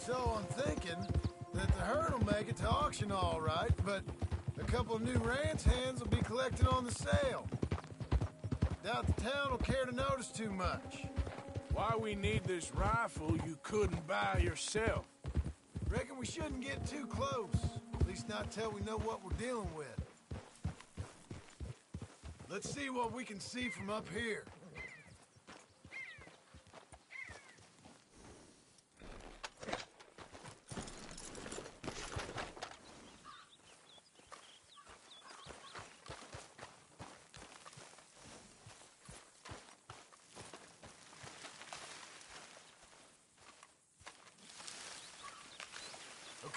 So I'm thinking that the herd will make it to auction all right, but a couple of new ranch hands will be collected on the sale. Doubt the town will care to notice too much. Why we need this rifle you couldn't buy yourself? Reckon we shouldn't get too close. At least not till we know what we're dealing with. Let's see what we can see from up here.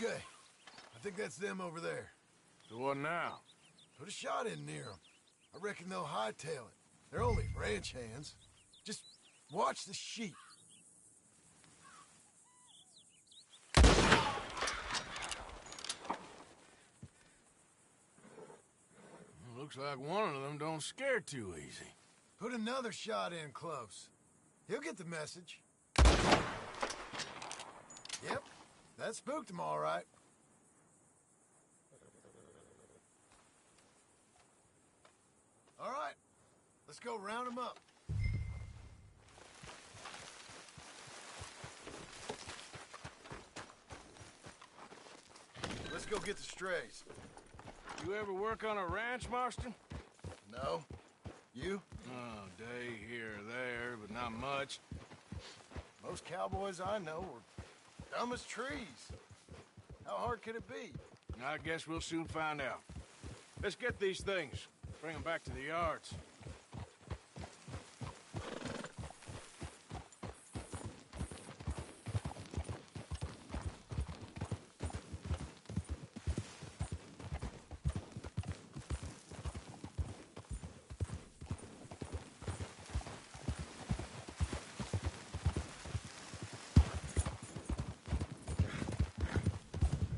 Okay, I think that's them over there. So what now? Put a shot in near them. I reckon they'll hightail it. They're only ranch hands. Just watch the sheep. Looks like one of them don't scare too easy. Put another shot in close. He'll get the message. Yep, that spooked him all right. All right, let's go round him up. Let's go get the strays. You ever work on a ranch, Marston? No? You? Oh, day here or there, but not much. Most cowboys I know are dumb as trees. How hard could it be? I guess we'll soon find out. Let's get these things. Bring them back to the yards.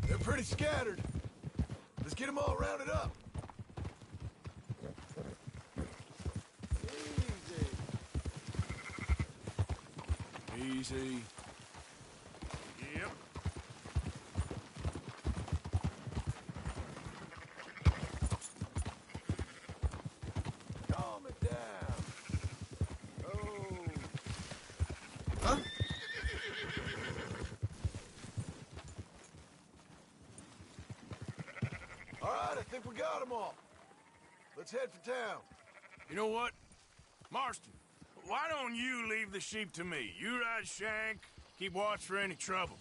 They're pretty scattered. Let's get them all rounded up. Easy. Yep. Calm it down. Oh. Huh? All right, I think we got them all. Let's head for town. You know what? Marston, why don't you leave the sheep to me? You ride Shank, keep watch for any trouble.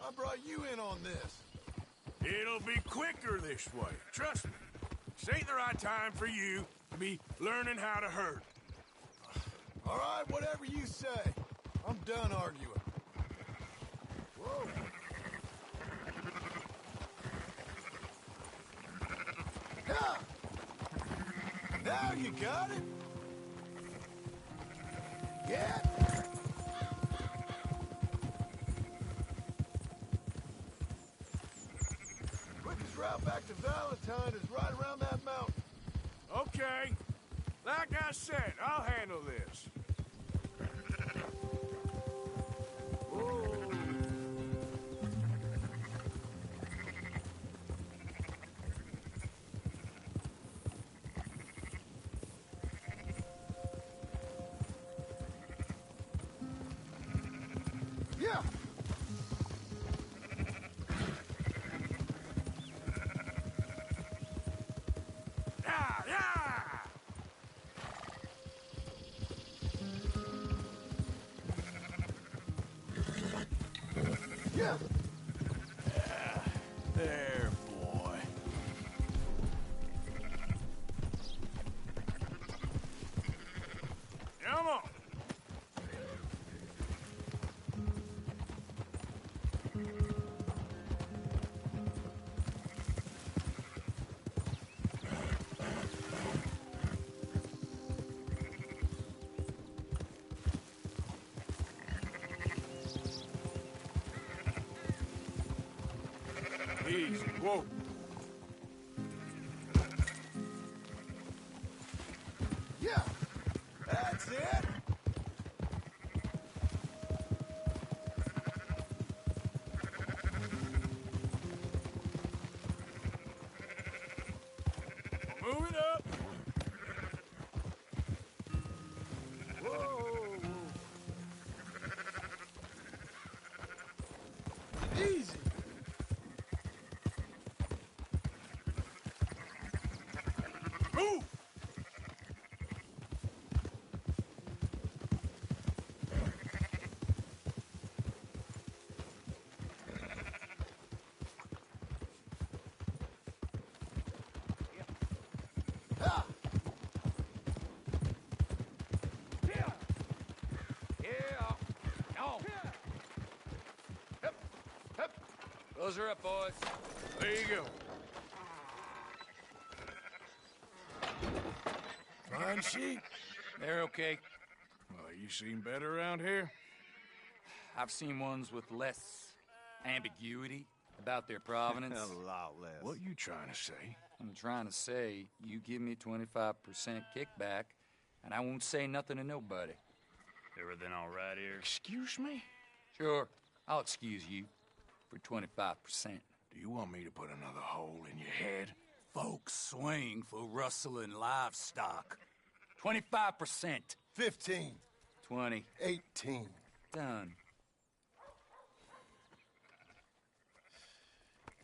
I brought you in on this. It'll be quicker this way, trust me. This ain't the right time for you to be learning how to herd. All right, whatever you say. I'm done arguing. Whoa. Yeah. Now you got it. Yeah. Quickest route back to Valentine is right around that mountain. Okay. Like I said, I'll handle this. Whoa. Yeah. Yeah, yeah! Yeah. There, boy. Come on. Easy. Whoa. Yeah. That's it. Move it up. Whoa! Easy. Move! Ha! Those are up, boys. There you go. Fine sheep. They're okay. Well, you seen better around here? I've seen ones with less ambiguity about their provenance. A lot less. What you trying to say? I'm trying to say, you give me 25% kickback, and I won't say nothing to nobody. Everything all right here? Excuse me? Sure, I'll excuse you for 25%. Do you want me to put another hole in your head? Folks swing for rustling livestock. 25%. 15. 20. 18. Done.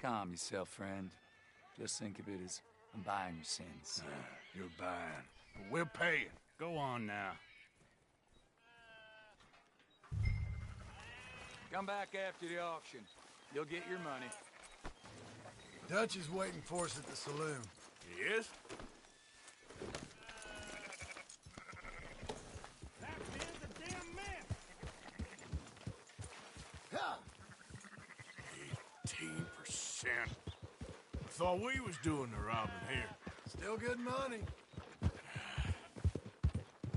Calm yourself, friend. Just think of it as I'm buying your sins. You're buying, but we're paying. Go on now. Come back after the auction. You'll get your money. Dutch is waiting for us at the saloon. Yes? That man's a damn mess! Ha! 18%. I thought we was doing the robbing here. Still good money.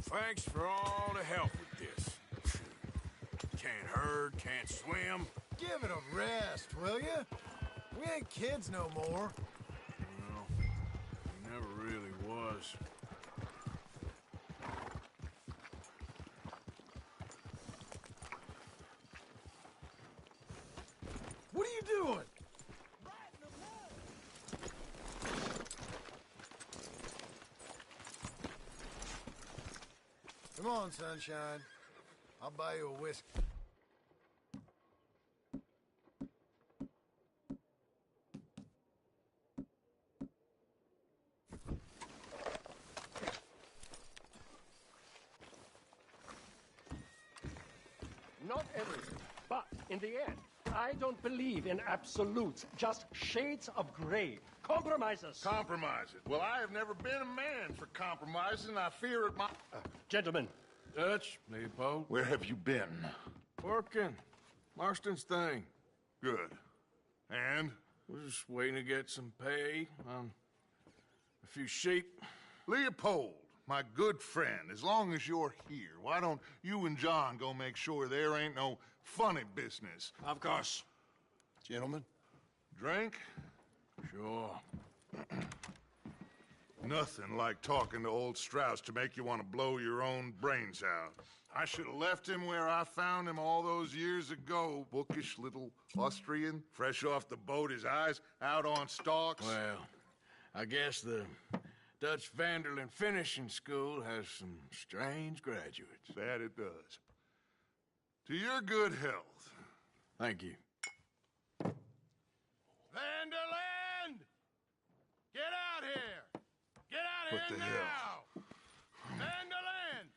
Thanks for all the help with this. Can't herd, can't swim. Give it a rest, will ya? We ain't kids no more. Well, he never really was. What are you doing? Come on, sunshine. I'll buy you a whiskey. Not everything, but in the end, I don't believe in absolutes, just shades of gray. Compromises. Compromise it. Well, I have never been a man for compromising. I fear it my... Gentlemen, Dutch, Leopold. Where have you been? Working. Marston's thing. Good. And? We're just waiting to get some pay on a few sheep. Leopold, my good friend, as long as you're here, why don't you and John go make sure there ain't no funny business? Of course. Gentlemen? Drink? Sure. Nothing like talking to old Strauss to make you want to blow your own brains out. I should have left him where I found him all those years ago. Bookish little Austrian, fresh off the boat, his eyes out on stalks. Well, I guess the Dutch Vanderlyn Finishing School has some strange graduates. That it does. To your good health. Thank you. Vanderland! Get out here! Get out What here the now! hell? Vanderland!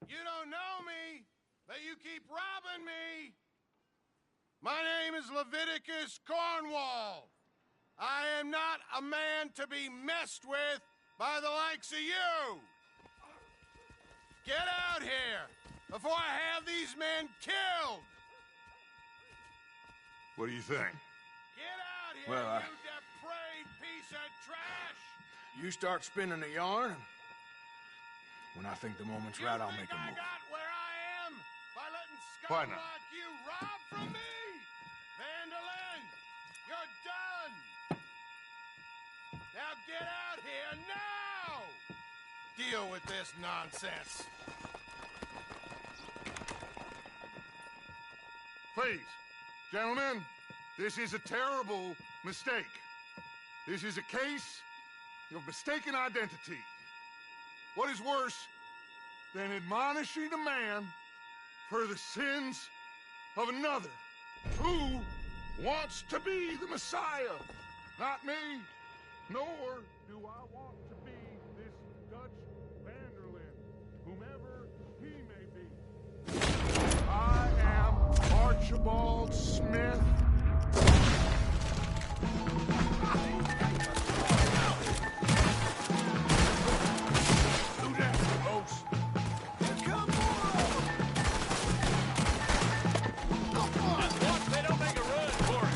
You don't know me, but you keep robbing me! My name is Leviticus Cornwall. I am not a man to be messed with by the likes of you! Get out here before I have these men killed! What do you think? Get out here, Well, you depraved piece of trash! You start spinning the yarn, and when I think the moment's right, I'll make a I move. got where I am by letting Why scum not? like you rob from me? Vandalin, you're done! Now get out here now! Deal with this nonsense. Please, gentlemen, this is a terrible mistake. This is a case of mistaken identity. What is worse than admonishing a man for the sins of another who wants to be the Messiah? Not me, nor do I want to be this Dutch Vanderlyn, whomever he may be. I am Archibald Smith. Lieutenant Gross. Come on! Watch they don't make a run for it.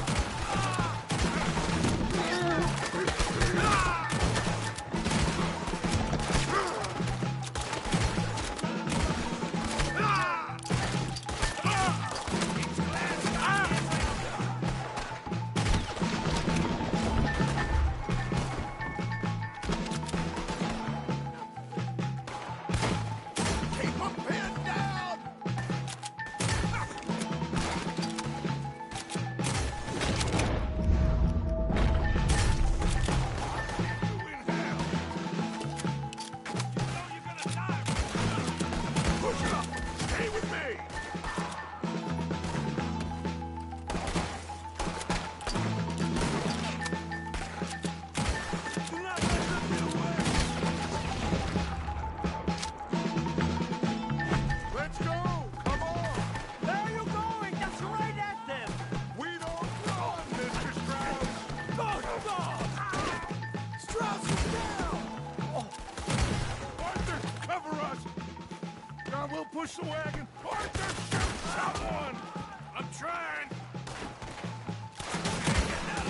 Keep them pinned down! Push up! Stay with me! Let's go! Come on! Where are you going? That's right at them! We don't run, Mr. Strauss! Go! Strauss is down! Arthur, cover us! John, we'll push the wagon. Arthur, shoot someone! I'm trying.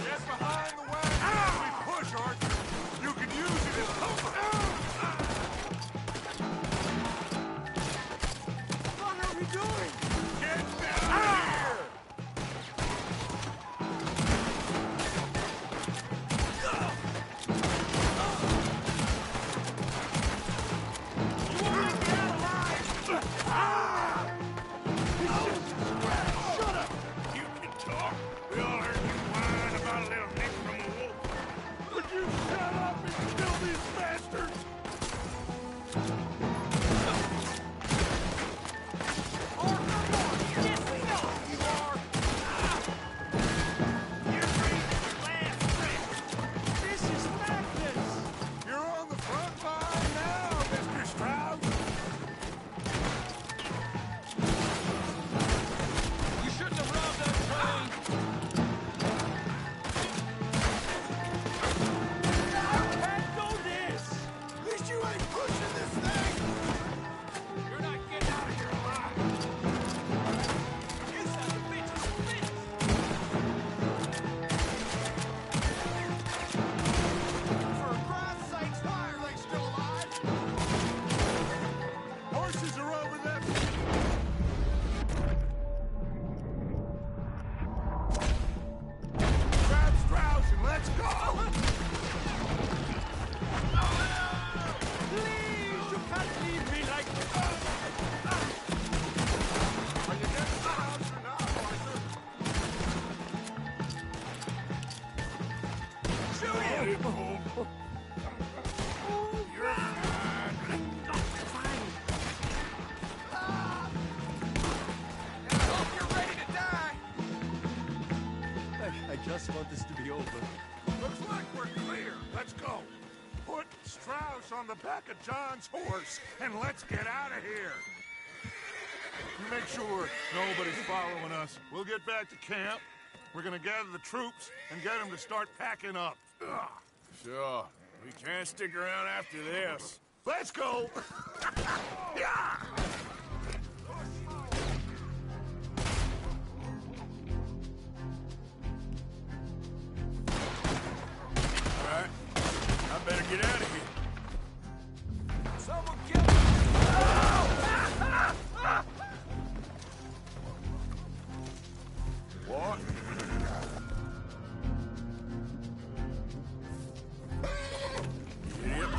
Get behind the wagon as we push, Arthur. You can use it as cover. What are we doing? Get down here! You can talk. We all heard you whine about a little nick from a wolf. Would you shut up and kill these bastards? This is madness! You're on the front line now, Mr. Strauss. You shouldn't have robbed that train. Can't do this! At least you ain't pushing this thing! You're not getting out of here alive. You son of a bitch is finished. For Christ's sakes, why are they still alive? Horses are over there. Grab Strauss and let's go! Please, you can't leave me like this! Are you getting Strauss or not, Arthur? Shoot it, Bull. You're fine. I hope you're ready to die! I just want this to be over. Looks like we're clear. Let's go. Put Strauss on the back of John's horse and let's get out of here. You make sure nobody's following us. We'll get back to camp. We're gonna gather the troops and get them to start packing up. Ugh. Sure. We can't stick around after this. Let's go. Yeah. All right. I better get out of here. Someone kill me! What? Idiot.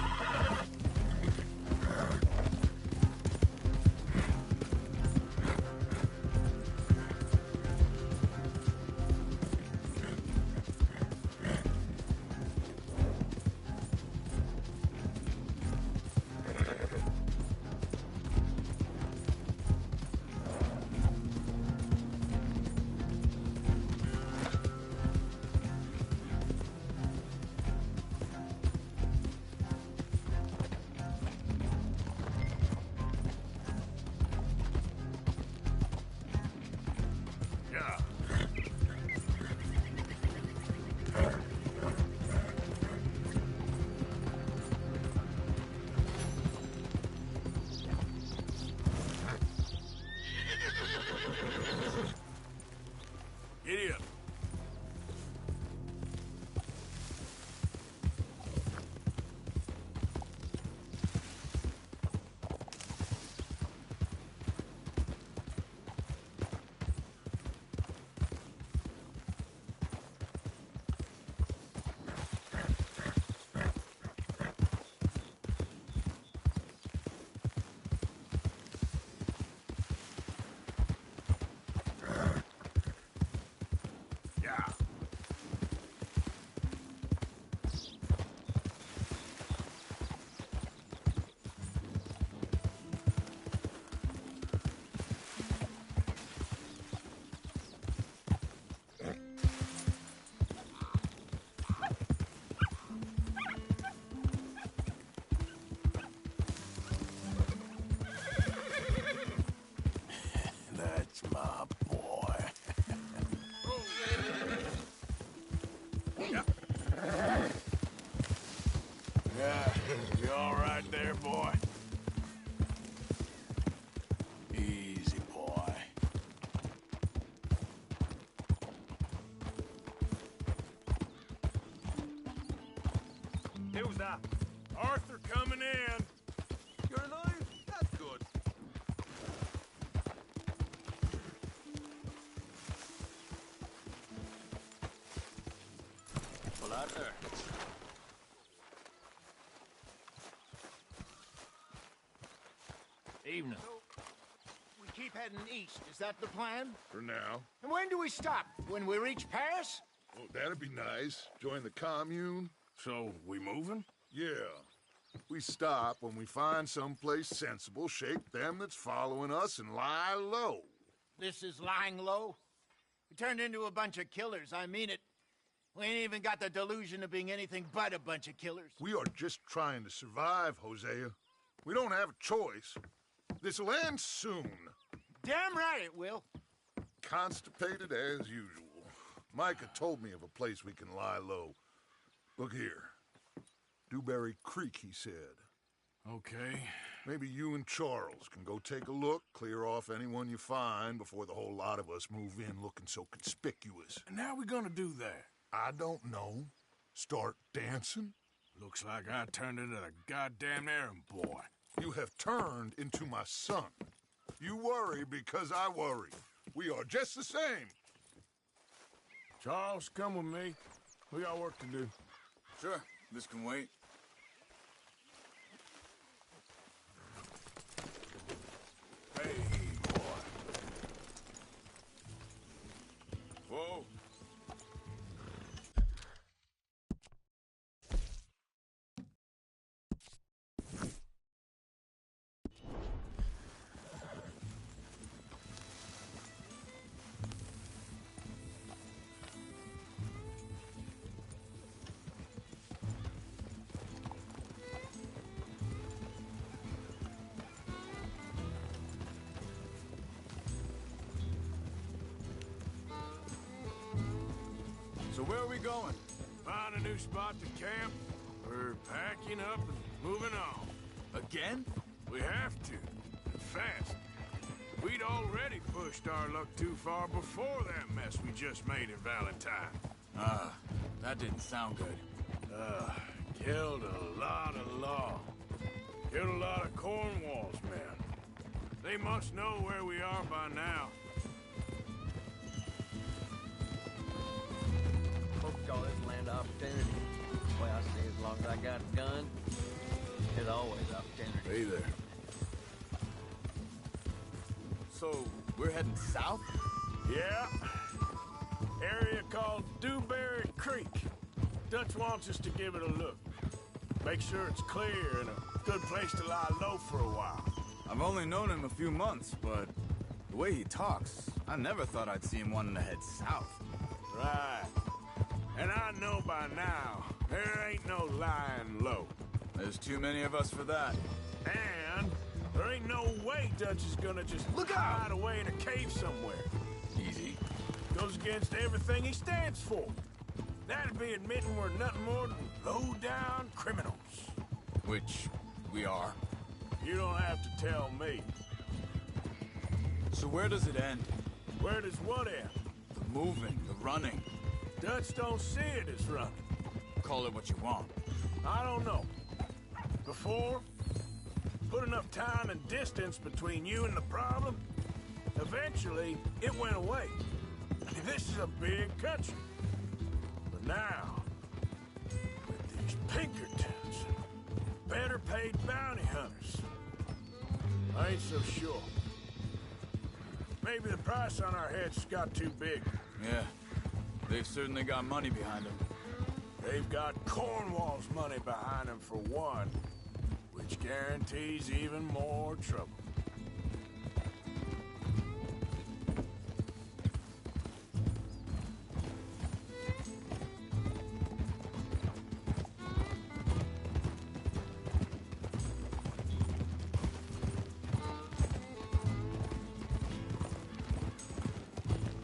You all right there, boy? Easy, boy. Who's that? Arthur coming in. You're alive? That's good. Well, out there. Evening. We keep heading east. Is that the plan? For now. And when do we stop? When we reach Paris? Oh, that'd be nice. Join the commune. So, we moving? Yeah. We stop when we find someplace sensible, shake them that's following us, and lie low. This is lying low? We turned into a bunch of killers. I mean it. We ain't even got the delusion of being anything but a bunch of killers. We are just trying to survive, Hosea. We don't have a choice. This'll end soon. Damn right it will. Constipated as usual. Micah told me of a place we can lie low. Look here. Dewberry Creek, he said. Okay. Maybe you and Charles can go take a look, clear off anyone you find before the whole lot of us move in looking so conspicuous. And how we gonna do that? I don't know. Start dancing? Looks like I turned into the goddamn errand boy. You have turned into my son. You worry because I worry. We are just the same. Charles, come with me. We got work to do. Sure, this can wait. Hey, boy. Whoa. So where are we going? Find a new spot to camp. We're packing up and moving on. Again? We have to. And fast. We'd already pushed our luck too far before that mess we just made in Valentine. Ah, that didn't sound good. Killed a lot of law. Killed a lot of Cornwall's men. They must know where we are by now. Folks call this land opportunity. Well, I say as long as I got a gun, there's always opportunity. Hey there. So, we're heading south? Yeah. Area called Dewberry Creek. Dutch wants us to give it a look. Make sure it's clear and a good place to lie low for a while. I've only known him a few months, but the way he talks, I never thought I'd see him wanting to head south. Right. And I know by now, there ain't no lying low. There's too many of us for that. And there ain't no way Dutch is gonna just hide away in a cave somewhere. Easy. Goes against everything he stands for. That'd be admitting we're nothing more than low-down criminals. Which we are. You don't have to tell me. So where does it end? Where does what end? The moving, the running. Dutch don't see it as running. Call it what you want. I don't know. Before, put enough time and distance between you and the problem, eventually it went away. I mean, this is a big country. But now, with these Pinkertons, better paid bounty hunters, I ain't so sure. Maybe the price on our heads got too big. Yeah, they've certainly got money behind them. They've got Cornwall's money behind them for one, which guarantees even more trouble.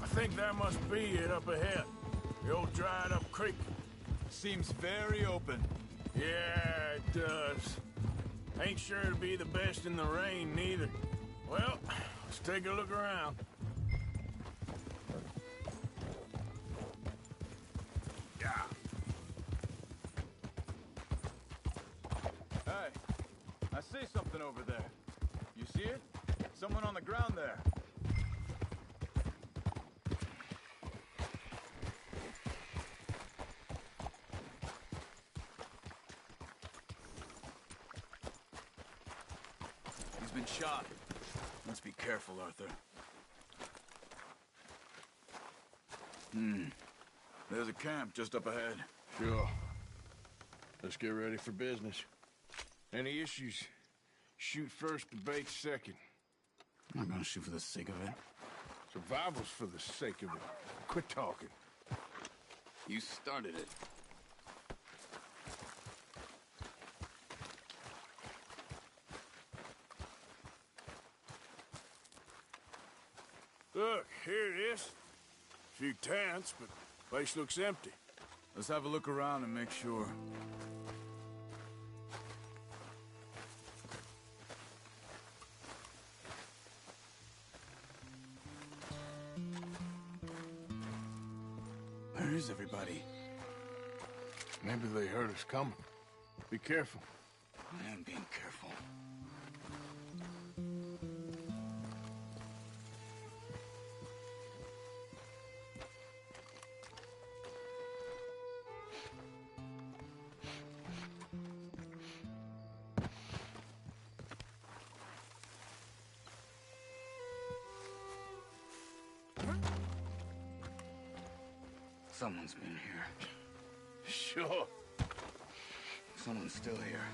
I think that must be it up ahead. The old dried-up creek. Seems very open. Yeah, it does. Ain't sure to be the best in the rain, neither. Well, let's take a look around. Yeah. Hey, I see something over there. You see it? Someone on the ground there. He's been shot. Let's be careful, Arthur. There's a camp just up ahead. Sure. Let's get ready for business. Any issues? Shoot first, debate second. I'm not gonna shoot for the sake of it. Survival's for the sake of it. Quit talking. You started it. Look, here it is. Few tents, but place looks empty. Let's have a look around and make sure. Where is everybody? Maybe they heard us coming. Be careful. I am being careful. Someone's been here. Sure. Someone's still here.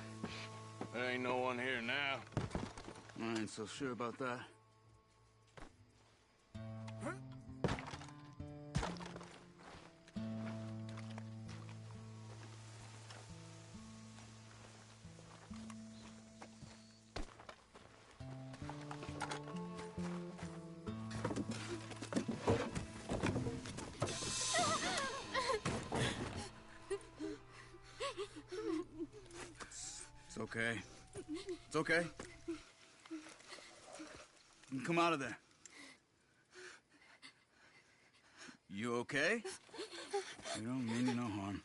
There ain't no one here now. I ain't so sure about that. It's okay. It's okay. You can come out of there. You okay? You don't mean you no harm.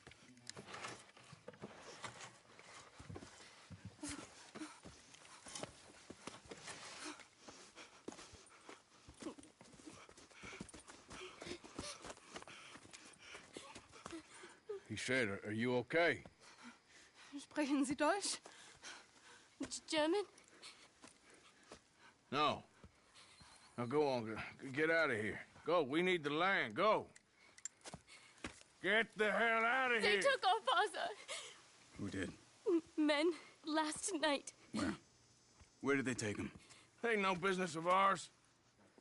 He said, are you okay? Sprechen Sie Deutsch? German? No. Now go on, get out of here. Go, we need the land, go. Get the hell out of They here. took our father. Who did? Men, last night. Where? Where did they take him? Ain't no business of ours.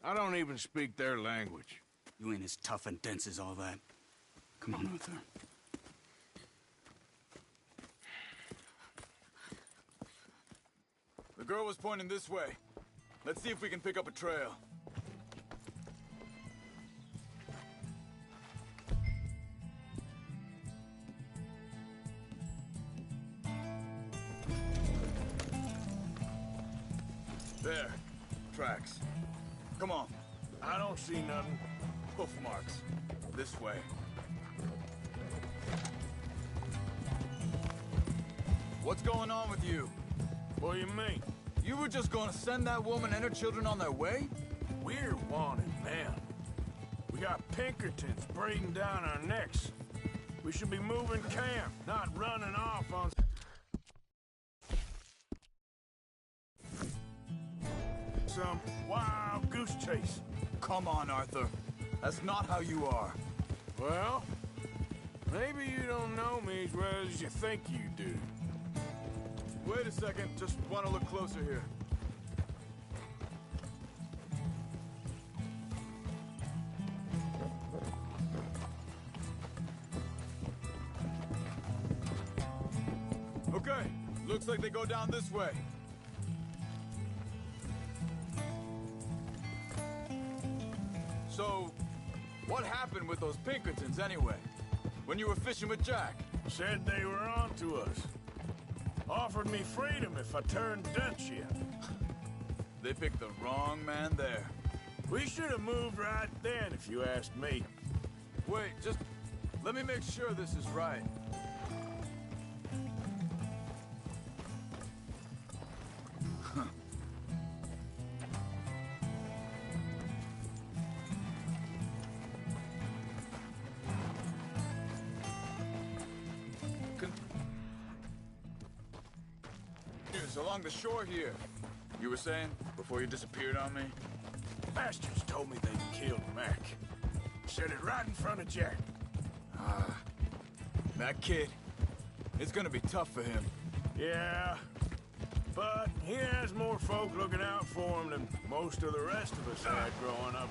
I don't even speak their language. You ain't as tough and dense as all that. Come on, Arthur. The girl was pointing this way. Let's see if we can pick up a trail. There. Tracks. Come on. I don't see nothing. Hoof marks. This way. What's going on with you? What do you mean? You were just gonna send that woman and her children on their way? We're wanted men. We got Pinkertons breathing down our necks. We should be moving camp, not running off on some wild goose chase. Come on, Arthur. That's not how you are. Well, maybe you don't know me as well as you think you do. Wait a second. Just want to look closer here. Okay. Looks like they go down this way. So, what happened with those Pinkertons anyway? When you were fishing with Jack? Said they were on to us. All offered me freedom if I turned Dutch in. They picked the wrong man there. We should have moved right then, if you asked me. Wait, just let me make sure this is right. Along the shore here. You were saying, before you disappeared on me? Bastards told me they killed Mac. Said it right in front of Jack. That kid, it's gonna be tough for him. Yeah, but he has more folk looking out for him than most of the rest of us had growing up.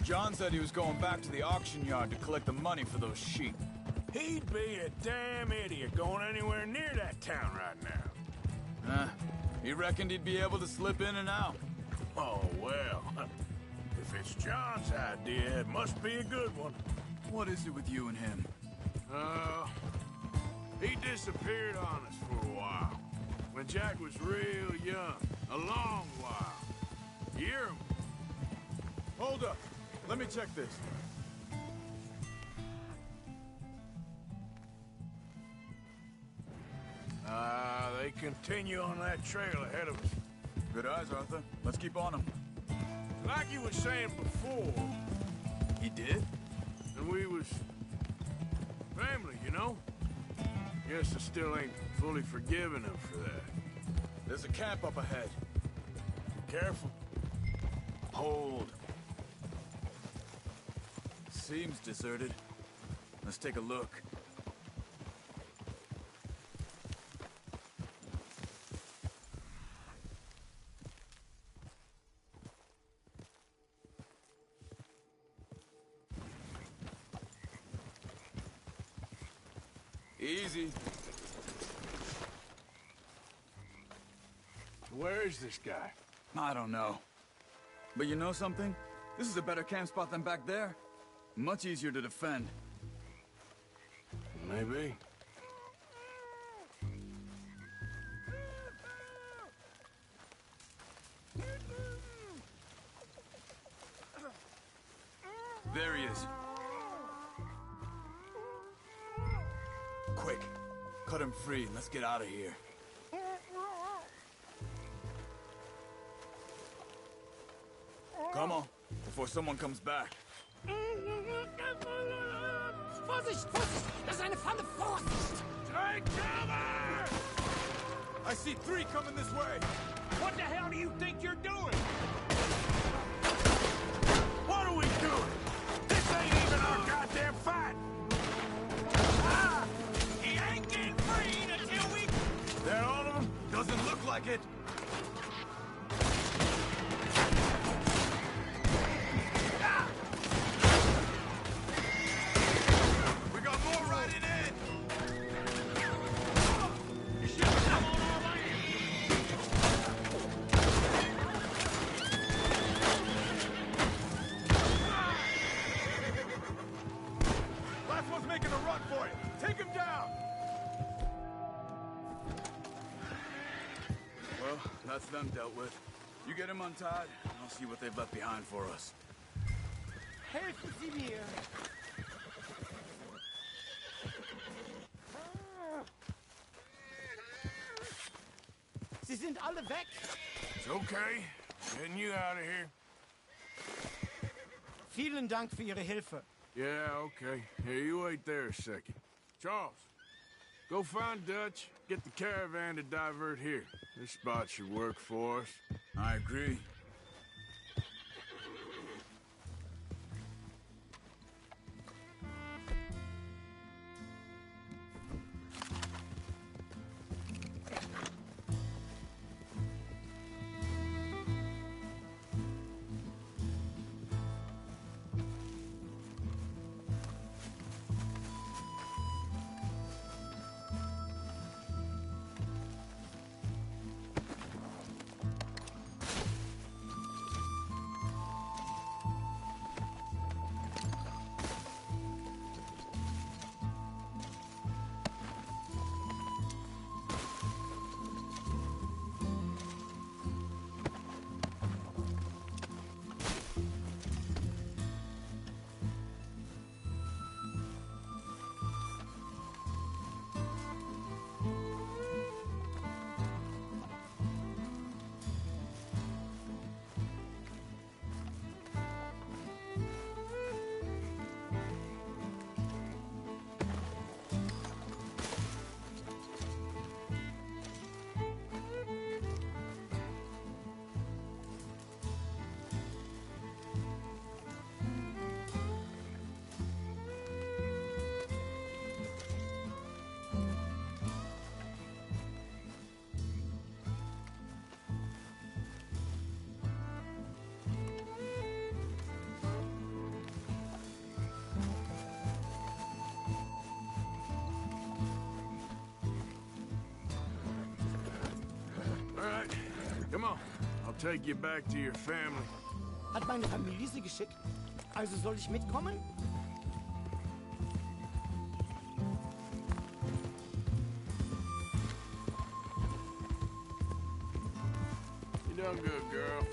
John said he was going back to the auction yard to collect the money for those sheep. He'd be a damn idiot going anywhere near that town right now. He reckoned he'd be able to slip in and out. Oh, well. If it's John's idea, it must be a good one. What is it with you and him? He disappeared on us for a while. When Jack was real young. A long while. Year. Hold up. Let me check this. They continue on that trail ahead of us. Good eyes, Arthur. Let's keep on them. Like you was saying before. He did? And we was... family, you know? Guess I still ain't fully forgiven him for that. There's a camp up ahead. Careful. Hold. Seems deserted. Let's take a look. Easy. Where is this guy? I don't know. But you know something? This is a better camp spot than back there. Much easier to defend. Maybe. There he is. Quick. Cut him free and let's get out of here. Come on, before someone comes back. Vorsicht! Vorsicht! Das ist eine Falle! Vorsicht! Take cover! I see 3 coming this way! What the hell do you think you're doing? What are we doing? This ain't even our goddamn fight! He ain't getting freed until we... They're all of them? Doesn't look like it! We got more riding in! Come on our way! Last one's making a run for it! Take him down! Well, that's them dealt with. You get him untied, and I'll see what they've left behind for us. Helfen Sie mir! Sie sind alle weg! It's okay. Getting you out of here. Vielen Dank für Ihre Hilfe. Yeah, okay. Here, you wait there a second. Charles, go find Dutch, get the caravan to divert here. This spot should work for us. I agree. Come on, I'll take you back to your family. Hat meine Familie sie geschickt? Also soll ich mitkommen? You done good, girl.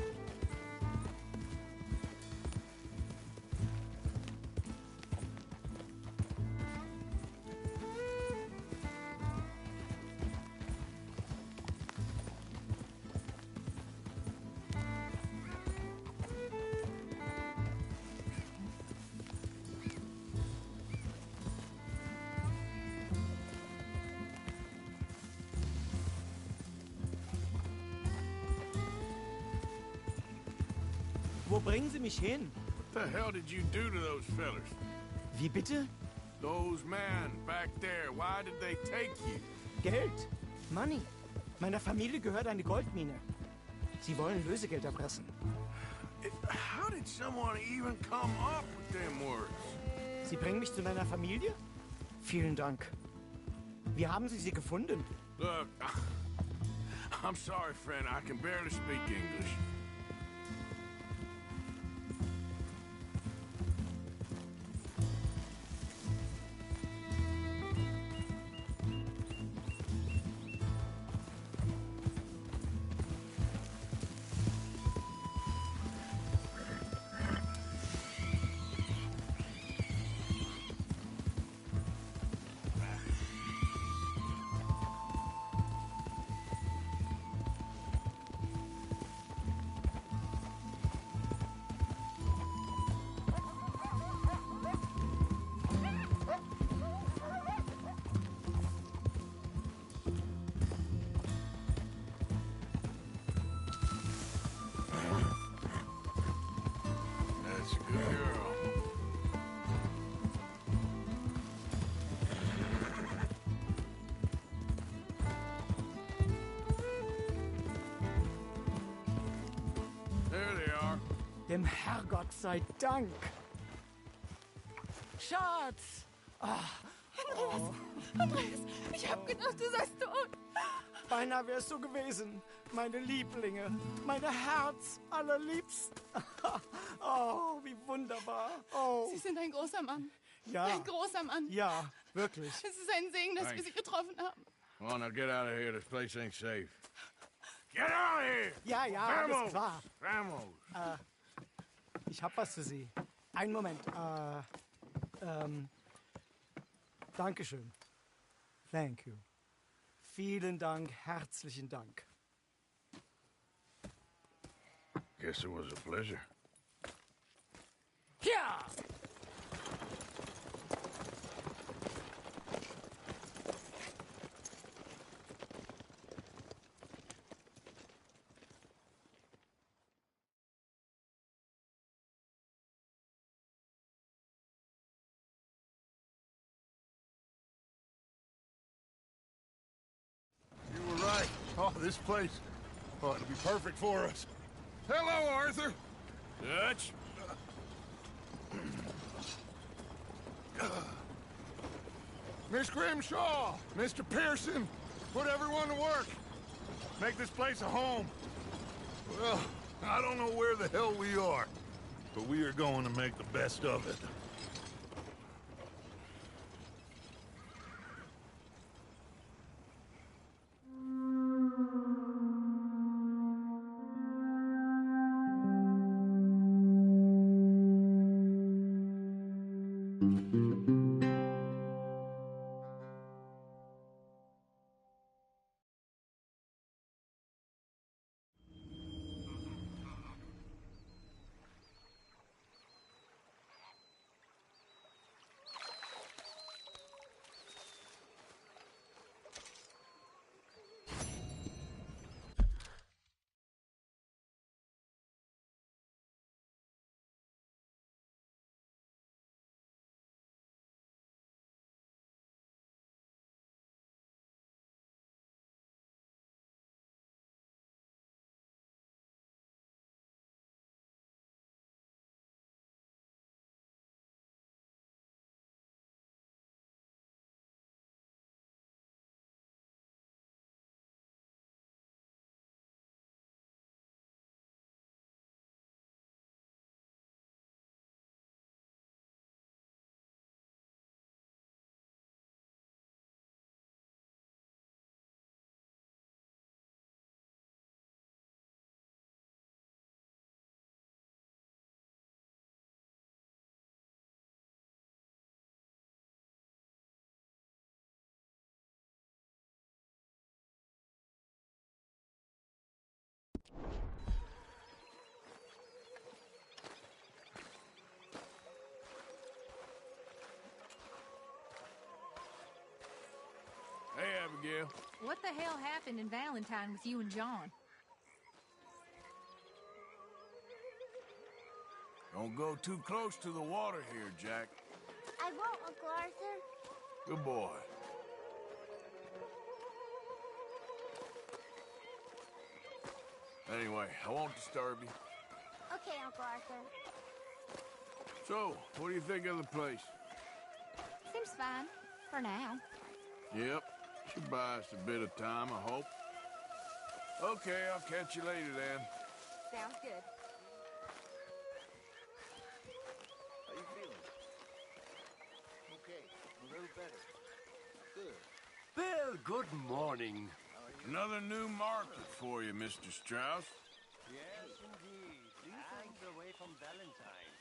Wo bringen Sie mich hin? What the hell did you do to those fellers? Wie bitte? Those men back there, why did they take you? Geld. Money. Meiner Familie gehört eine Goldmine. Sie wollen Lösegeld erpressen. How did someone even come up with them words? Sie bringen mich zu meiner Familie? Vielen Dank. Wie haben Sie sie gefunden? Look, I'm sorry, friend. I can barely speak English. That's a good girl. There they are. Dem Herrgott sei Dank. Schatz! Andreas, ich hab gedacht, du seist tot. Beinahe wär's so gewesen. Meine Lieblinge, meine Herz allerliebsten. Oh, wie wunderbar. Oh, Sie sind ein großer Mann. ja, Ein großer Mann. ja, wirklich. Es ist ein Segen, dass wir Sie getroffen haben. Come on, now get out of here. This place ain't safe. Get out of here! Ja, ja, alles klar. Vamos! Ich hab was für Sie. Einen Moment. Dankeschön. Thank you. Vielen Dank, herzlichen Dank. Guess it was a pleasure. Ja! You were right. Oh, this place. Oh, it'll be perfect for us. Hello, Arthur. Dutch? Miss Grimshaw, Mr. Pearson, put everyone to work. Make this place a home. Well, I don't know where the hell we are, but we are going to make the best of it. Abigail. What the hell happened in Valentine with you and John? Don't go too close to the water here, Jack. I won't, Uncle Arthur. Good boy. Anyway, I won't disturb you. Okay, Uncle Arthur. So, what do you think of the place? Seems fine. For now. Yep. Should buy us a bit of time, I hope. Okay, I'll catch you later then. Sounds good. How you feeling? Okay, a little better. Good. Well, good morning. Another new market for you, Mr. Strauss. Yes, indeed. And away from Valentine.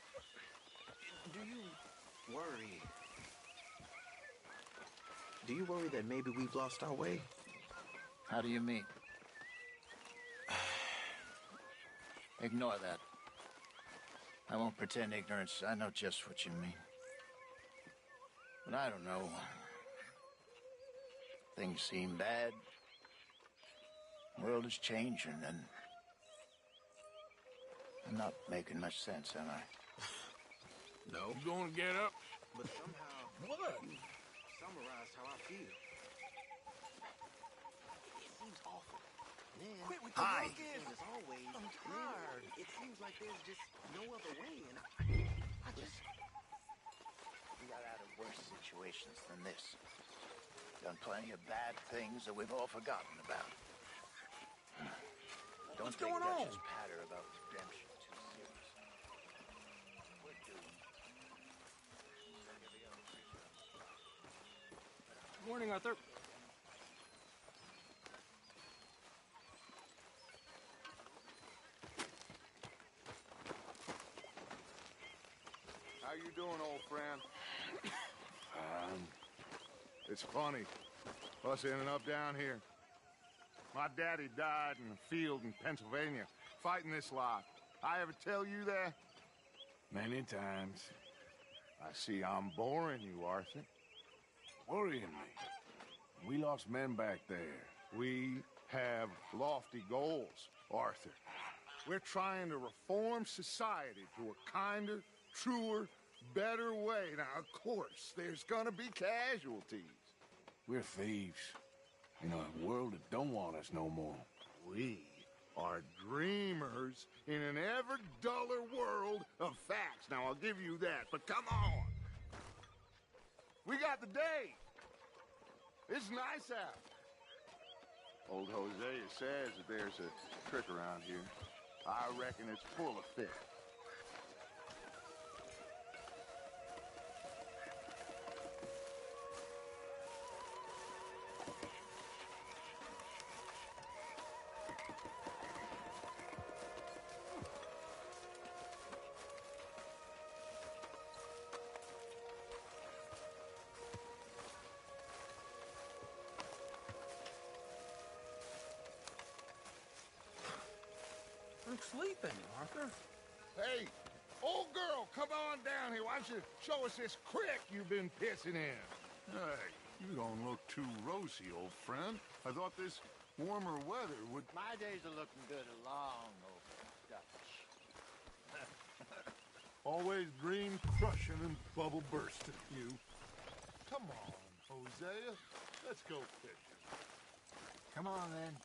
Do you worry? Do you worry that maybe we've lost our way? How do you mean? Ignore that. I won't pretend ignorance. I know just what you mean. But I don't know. Things seem bad. World is changing, and I'm not making much sense, am I? No. You gonna get up? But somehow... What? Summarize how I feel. It seems awful. Man, Quit with the Hi. As always, I'm tired. It seems like there's just no other way, and I just... We got out of worse situations than this. Done plenty of bad things that we've all forgotten about. Don't take Dutch's patter about redemption too seriously. We're doomed. Morning, Arthur. How you doing, old friend? It's funny, us ending up down here. My daddy died in a field in Pennsylvania, fighting this lot. I ever tell you that? Many times. I see I'm boring you, Arthur. Worrying me. We lost men back there. We have lofty goals, Arthur. We're trying to reform society to a kinder, truer, better way. Now, of course, there's gonna be casualties. We're thieves. In a world that don't want us no more. We are dreamers in an ever duller world of facts. Now, I'll give you that, but come on. We got the day. It's nice out. Old Hosea says that there's a trick around here. I reckon it's full of fish. I'm sleeping, Arthur. Hey, old girl, come on down here. Why don't you show us this creek you've been pissing in? Hey, you don't look too rosy, old friend. I thought this warmer weather would... My days are looking good along over Dutch. Always dream crushing and bubble bursting, you. Come on, Hosea. Let's go fishing. Come on, then.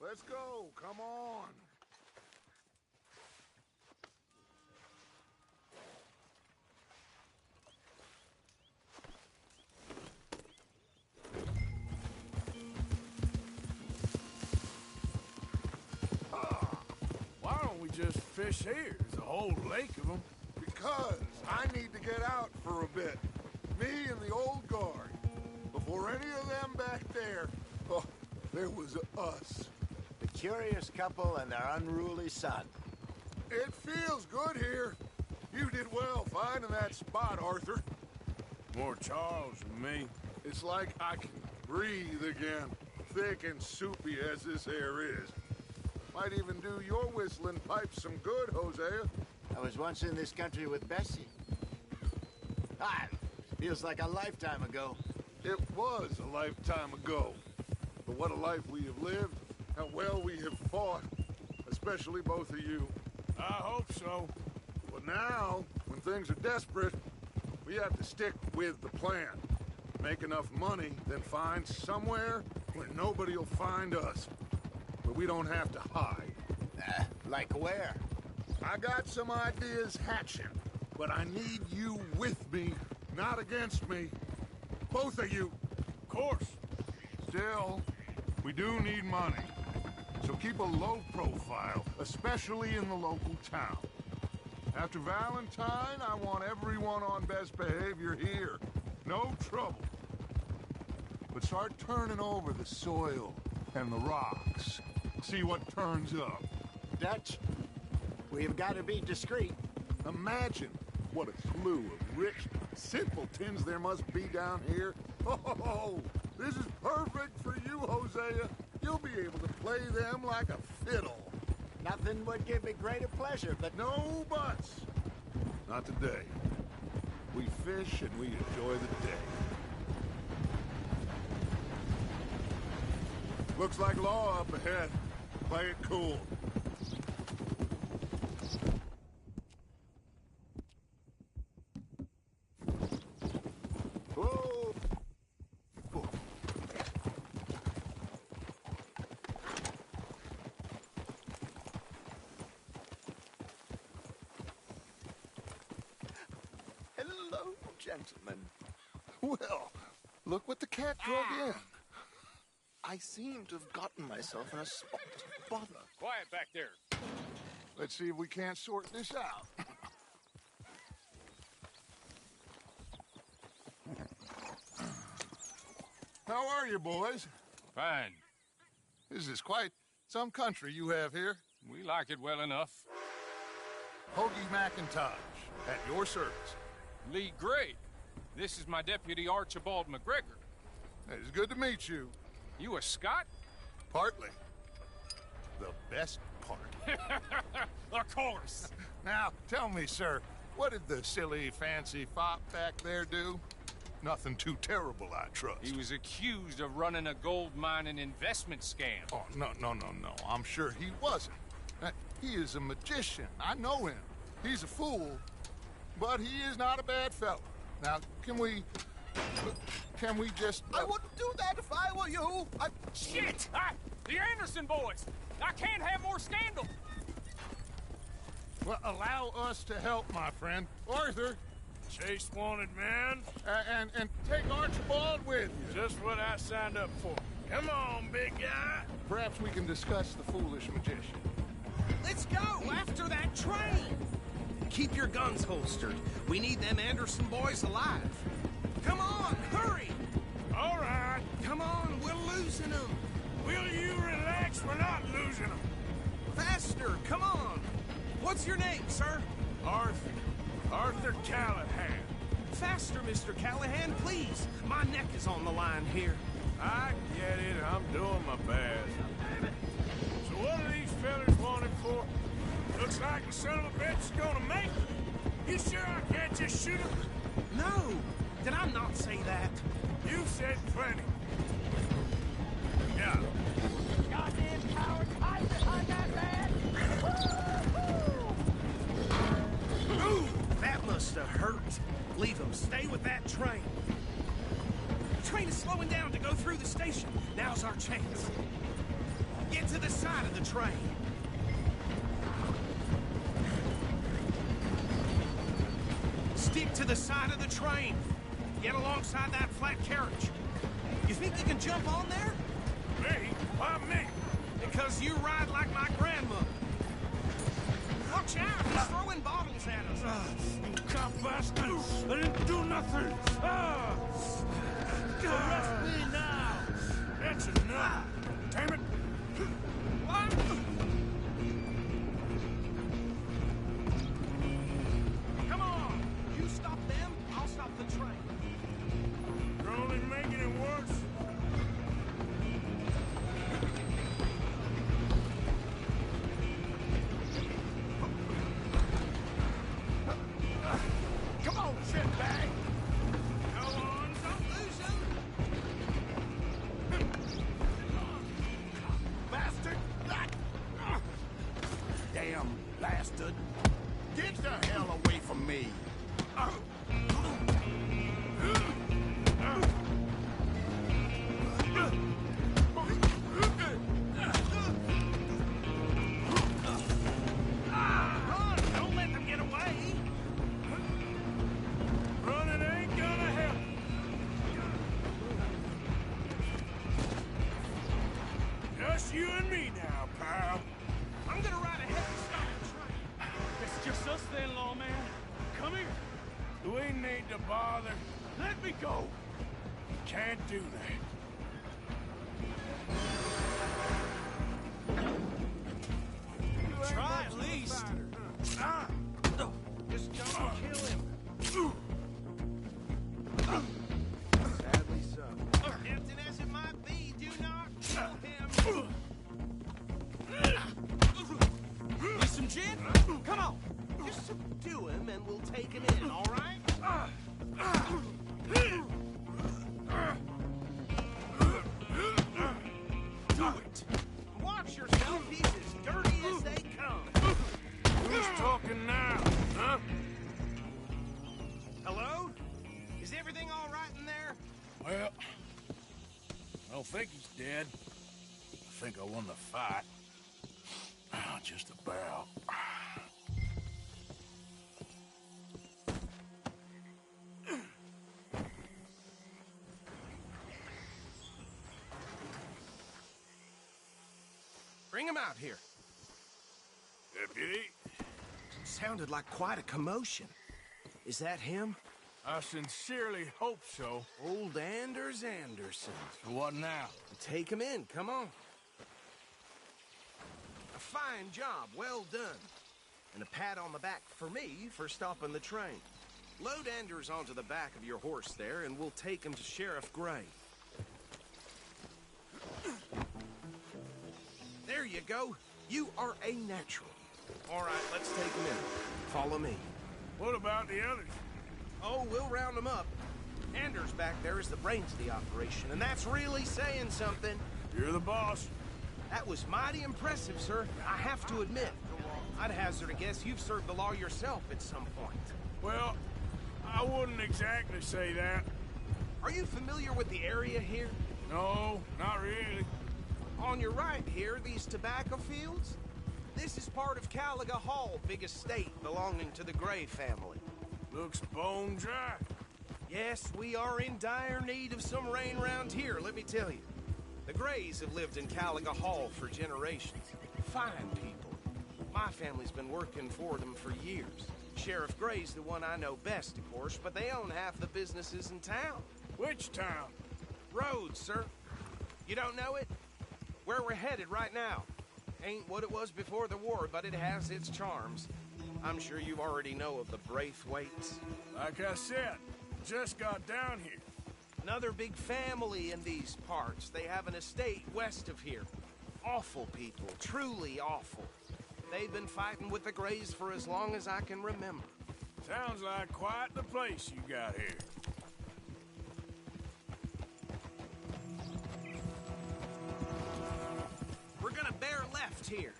Let's go. Come on. Why don't we just fish here? There's a whole lake of them. Because I need to get out for a bit. Me and the old guard. Before any of them back there, oh, there was us. The curious couple and their unruly son. It feels good here. You did well finding that spot, Arthur. More Charles than me. It's like I can breathe again. Thick and soupy as this air is. Might even do your whistling pipes some good, Hosea. I was once in this country with Bessie. Ah, feels like a lifetime ago. It was a lifetime ago. But what a life we have lived, how well we have fought, especially both of you. I hope so. But now, when things are desperate, we have to stick with the plan. Make enough money, then find somewhere where nobody will find us. Where we don't have to hide. Like where? I got some ideas hatching, but I need you with me, not against me. Both of you. Of course. Still, we do need money. So keep a low profile, especially in the local town. After Valentine, I want everyone on best behavior here. No trouble. But start turning over the soil and the rocks. See what turns up. Dutch, we've got to be discreet. Imagine what a slew of rich simpletons there must be down here. Oh, this is perfect for you, Hosea. You'll be able to play them like a fiddle. Nothing would give me greater pleasure, but... No buts. Not today. We fish and we enjoy the day. Looks like law up ahead. Play it cool. Whoa! Hello, gentlemen. Well, look what the cat drug in. I seem to have gotten myself in a spot of bother. Quiet back there. Let's see if we can't sort this out. How are you, boys? Fine. This is quite some country you have here. We like it well enough. Hoagie McIntosh, at your service. Lee Gray. This is my deputy Archibald McGregor. It's good to meet you. You a Scot? Partly. The best part. Of course. Now, tell me, sir, what did the silly, fancy fop back there do? Nothing too terrible, I trust. He was accused of running a gold mining investment scam. Oh, no. I'm sure he wasn't. He is a magician. I know him. He's a fool, but he is not a bad fellow. Now, can we just... I wouldn't do that if I were you. Shit! The Anderson boys! I can't have more scandal! Well, allow us to help, my friend. Arthur! Chase wanted man. And take Archibald with you. Just what I signed up for. Come on, big guy. Perhaps we can discuss the foolish magician. Let's go after that train. Keep your guns holstered. We need them Anderson boys alive. Come on, hurry. All right. Come on, we're losing them. Will you relax? We're not losing them. Faster, come on. What's your name, sir? Arthur Callahan. Faster, Mr. Callahan, please. My neck is on the line here. I get it. I'm doing my best. So what are these fellas wanted for? Looks like the son of a bitch is gonna make it. You sure I can't just shoot him? No. Did I not say that? You said plenty. Yeah. Goddamn cowards, hide behind that man! Ooh, that must have hurt. Leave them. Stay with that train. The train is slowing down to go through the station. Now's our chance. Get to the side of the train. Stick to the side of the train. Get alongside that flat carriage. You think you can jump on there? Me? Why me? Because you ride like my grandmother. Watch out! He's throwing bottles at us. You cop bastards! I didn't do nothing! Arrest me now! That's enough! Damn it! Come on! You stop them, I'll stop the train. You're only making it worse. damn bastard! Get the hell away from me! Don't let them get away! Running ain't gonna help. Just you and me now, pal. I'm gonna ride ahead and stop the train. It's just us then, lawman. Come here. We need to bother. Let me go. Can't do that. Try at least. Just don't kill him. Sadly so. Tempting as it might be, do not kill him. Need some gin? Come on. Just subdue him and we'll take him in, all right? Do it. Watch yourself. He's as dirty as they come. Who's talking now, huh? Hello? Is everything all right in there? Well, I don't think he's dead. I think I won the fight. Just about. Bring him out here. Deputy? Sounded like quite a commotion. Is that him? I sincerely hope so. Old Anders Anderson. So what now? Take him in, come on. A fine job, well done. And a pat on the back for me for stopping the train. Load Anders onto the back of your horse there, and we'll take him to Sheriff Gray. There you go. You are a natural. All right, let's take him in. Follow me. What about the others? Oh, we'll round them up. Anders back there is the brains of the operation, and that's really saying something. You're the boss. That was mighty impressive, sir. I have to admit. I'd hazard a guess you've served the law yourself at some point. Well, I wouldn't exactly say that. Are you familiar with the area here? No, not really. On your right here, these tobacco fields? This is part of Caliga Hall, big estate belonging to the Gray family. Looks bone dry. Yes, we are in dire need of some rain around here, let me tell you. The Grays have lived in Caliga Hall for generations. Fine people. My family's been working for them for years. Sheriff Gray's the one I know best, of course, but they own half the businesses in town. Which town? Rhodes, sir. You don't know it? Where we're headed right now. Ain't what it was before the war, but it has its charms. I'm sure you already know of the Braithwaites. Like I said, just got down here. Another big family in these parts. They have an estate west of here. Awful people, truly awful. They've been fighting with the Grays for as long as I can remember. Sounds like quite the place you got here. We're gonna bear left here.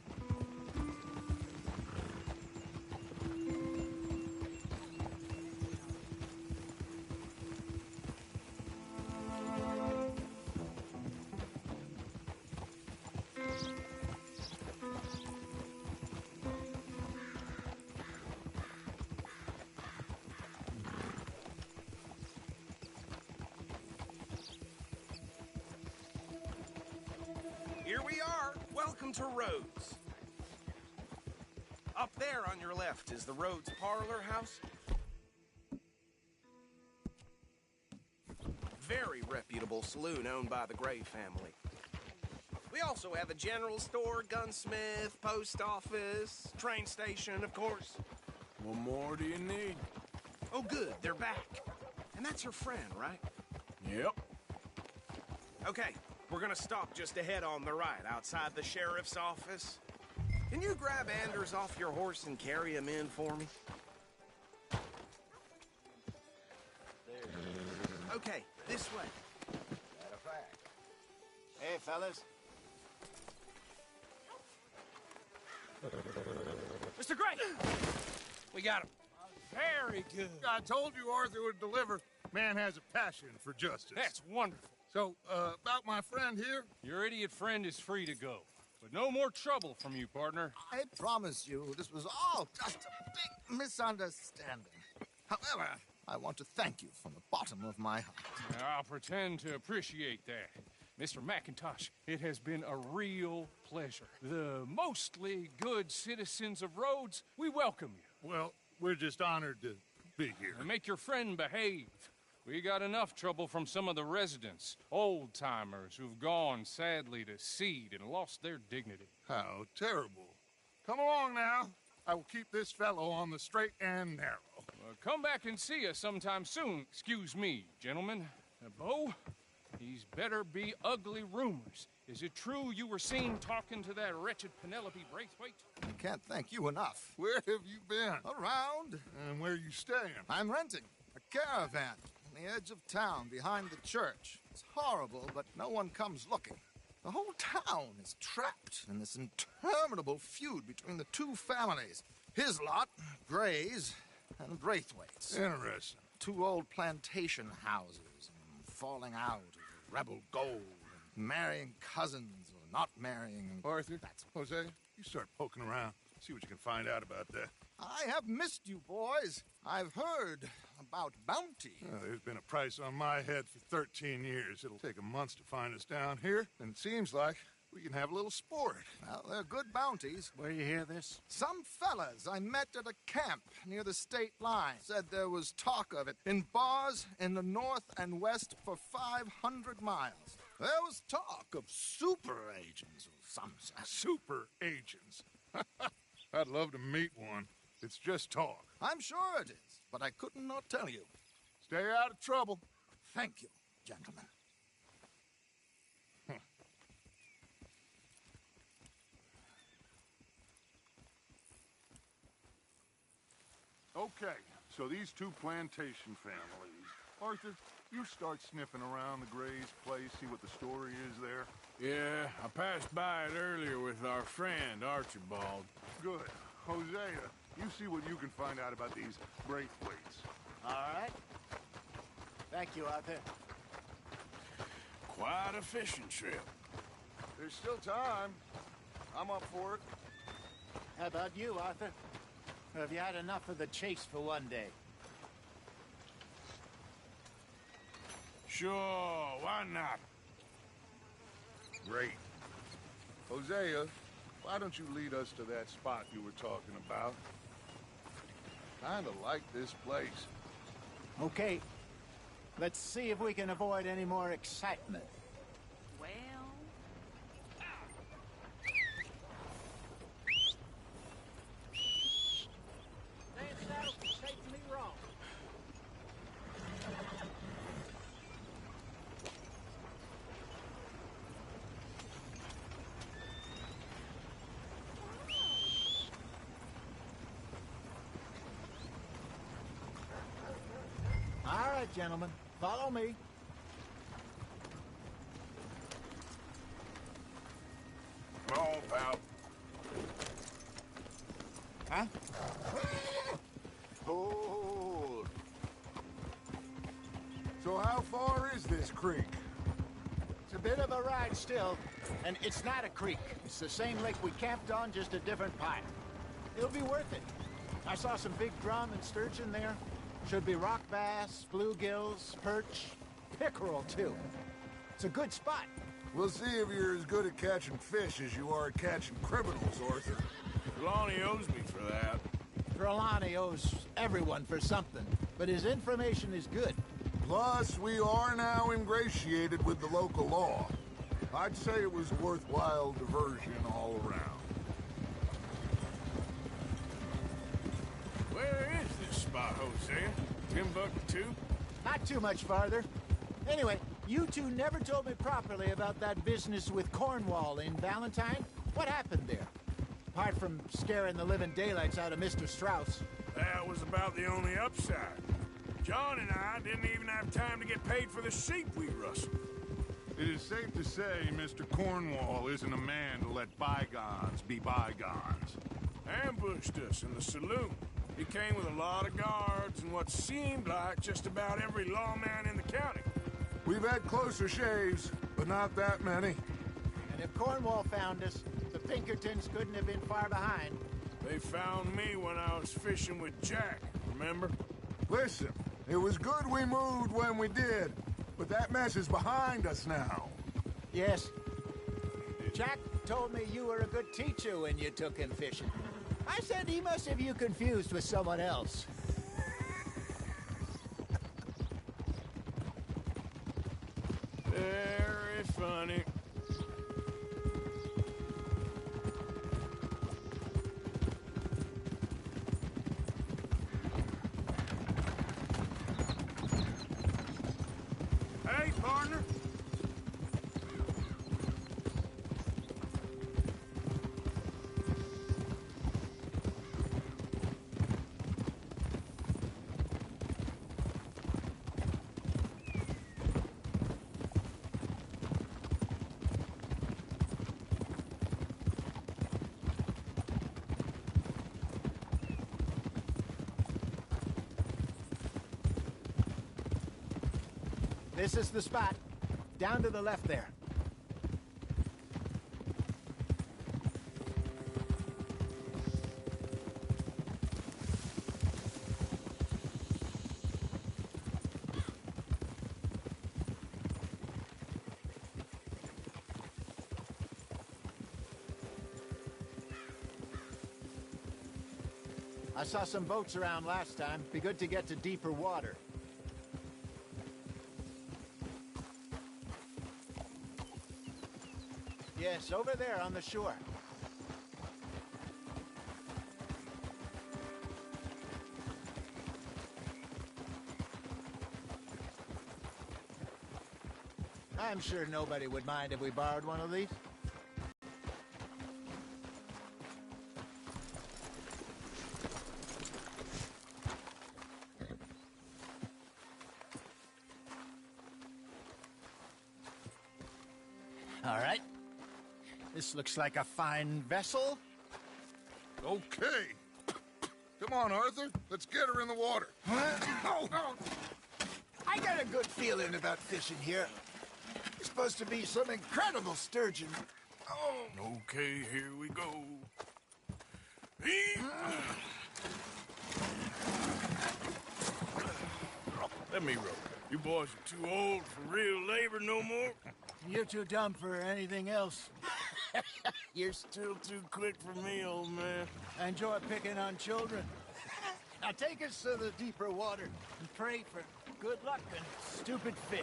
Here we are. Welcome to Rhodes. Up there on your left is the Rhodes Parlor House. Very reputable saloon owned by the Gray family. We also have a general store, gunsmith, post office, train station, of course. What more do you need? Oh, good. They're back. And that's your friend, right? Yep. Okay. We're gonna stop just ahead on the right, outside the sheriff's office. Can you grab Anders off your horse and carry him in for me? Okay, this way. Matter of fact. Hey, fellas. Mr. Gray! We got him. Very good. I told you Arthur would deliver. Man has a passion for justice. That's wonderful. So, about my friend here? Your idiot friend is free to go. But no more trouble from you, partner. I promise you, this was all just a big misunderstanding. However, I want to thank you from the bottom of my heart. I'll pretend to appreciate that. Mr. McIntosh, it has been a real pleasure. The mostly good citizens of Rhodes, we welcome you. Well, we're just honored to be here. And make your friend behave. We got enough trouble from some of the residents, old-timers who've gone, sadly, to seed and lost their dignity. How terrible. Come along now. I will keep this fellow on the straight and narrow. Come back and see us sometime soon. Excuse me, gentlemen. Bo, these better be ugly rumors. Is it true you were seen talking to that wretched Penelope Braithwaite? I can't thank you enough. Where have you been? Around. And where are you staying? I'm renting a caravan on the edge of town behind the church. It's horrible, but no one comes looking. The whole town is trapped in this interminable feud between the two families. His lot, Gray's, and Braithwaite's. Interesting. Two old plantation houses, and falling out of rebel gold, and marrying cousins or not marrying. Arthur, Jose, you start poking around. See what you can find out about that. I have missed you, boys. I've heard about bounty. There's been a price on my head for 13 years. It'll take a month to find us down here, and it seems like we can have a little sport. Well, they're good bounties. Where you hear this? Some fellas I met at a camp near the state line said there was talk of it in bars in the north and west for 500 miles. There was talk of super agents of some sort. Super agents? I'd love to meet one. It's just talk. I'm sure it is, but I couldn't not tell you. Stay out of trouble. Thank you, gentlemen. Okay, so these two plantation families. Arthur, you start sniffing around the Gray's place, see what the story is there. Yeah, I passed by it earlier with our friend, Archibald. Good. Hosea, you see what you can find out about these Braithwaites. All right. Thank you, Arthur. Quite a fishing trip. There's still time. I'm up for it. How about you, Arthur? Or have you had enough of the chase for one day? Sure, why not? Great. Hosea, why don't you lead us to that spot you were talking about? Kinda like this place. Okay. Let's see if we can avoid any more excitement. Well... All right, gentlemen. Follow me. Come on, pal. Huh? Hold. So how far is this creek? It's a bit of a ride still, and it's not a creek. It's the same lake we camped on, just a different part. It'll be worth it. I saw some big drum and sturgeon there. Should be rock bass, bluegills, perch, pickerel, too. It's a good spot. We'll see if you're as good at catching fish as you are at catching criminals, Arthur. Trelawney owes me for that. Trelawney owes everyone for something, but his information is good. Plus, we are now ingratiated with the local law. I'd say it was a worthwhile diversion all around. Where is this spot, Hosea? Timbuktu? Not too much farther. Anyway, you two never told me properly about that business with Cornwall in Valentine. What happened there? Apart from scaring the living daylights out of Mr. Strauss. That was about the only upside. John and I didn't even have time to get paid for the sheep we rustled. It is safe to say Mr. Cornwall isn't a man to let bygones be bygones. And ambushed us in the saloon. He came with a lot of guards and what seemed like just about every lawman in the county. We've had closer shaves, but not that many. And if Cornwall found us, the Pinkertons couldn't have been far behind. They found me when I was fishing with Jack, remember? Listen, it was good we moved when we did, but that mess is behind us now. Yes. Jack told me you were a good teacher when you took him fishing. I said he must have you confused with someone else. Very funny. Hey, partner. This is the spot. Down to the left there. I saw some boats around last time. Be good to get to deeper water. Yes, over there on the shore. I'm sure nobody would mind if we borrowed one of these. All right. This looks like a fine vessel. Okay. Come on, Arthur. Let's get her in the water. Oh. I got a good feeling about fishing here. It's supposed to be some incredible sturgeon. Oh. Okay, here we go. Let me row. You boys are too old for real labor no more. You're too dumb for anything else. You're still too quick for me, old man. I enjoy picking on children. Now take us to the deeper water and pray for good luck and stupid fish.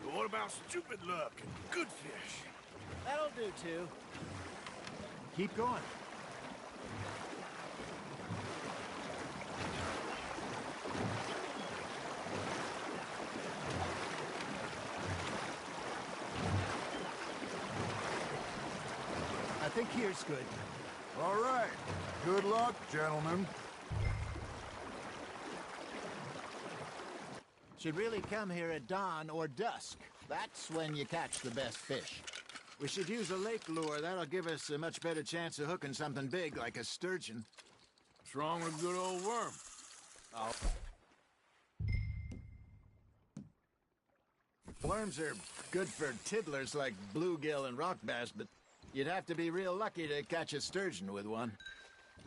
But what about stupid luck and good fish? That'll do, too. Keep going. I think here's good. All right. Good luck, gentlemen. Should really come here at dawn or dusk. That's when you catch the best fish. We should use a lake lure. That'll give us a much better chance of hooking something big like a sturgeon. What's wrong with good old worm? Oh. Worms are good for tiddlers like bluegill and rock bass, but you'd have to be real lucky to catch a sturgeon with one.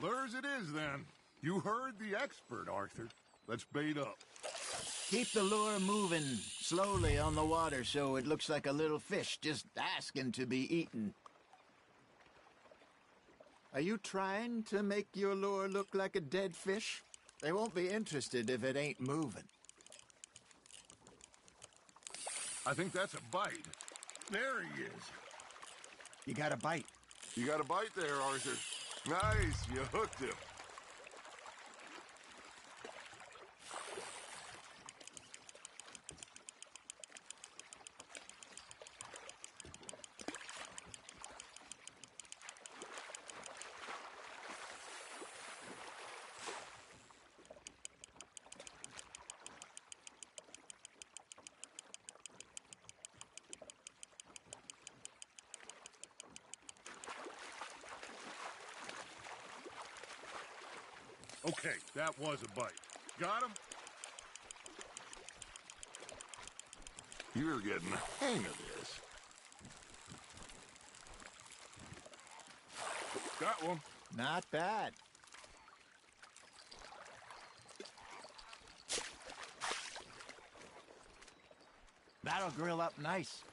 Lures it is, then. You heard the expert, Arthur. Let's bait up. Keep the lure moving slowly on the water so it looks like a little fish just asking to be eaten. Are you trying to make your lure look like a dead fish? They won't be interested if it ain't moving. I think that's a bite. There he is. You got a bite. You got a bite there, Arthur. Nice, you hooked him. Okay, that was a bite. Got him? You're getting the hang of this. Got one. Not bad. That'll grill up nice.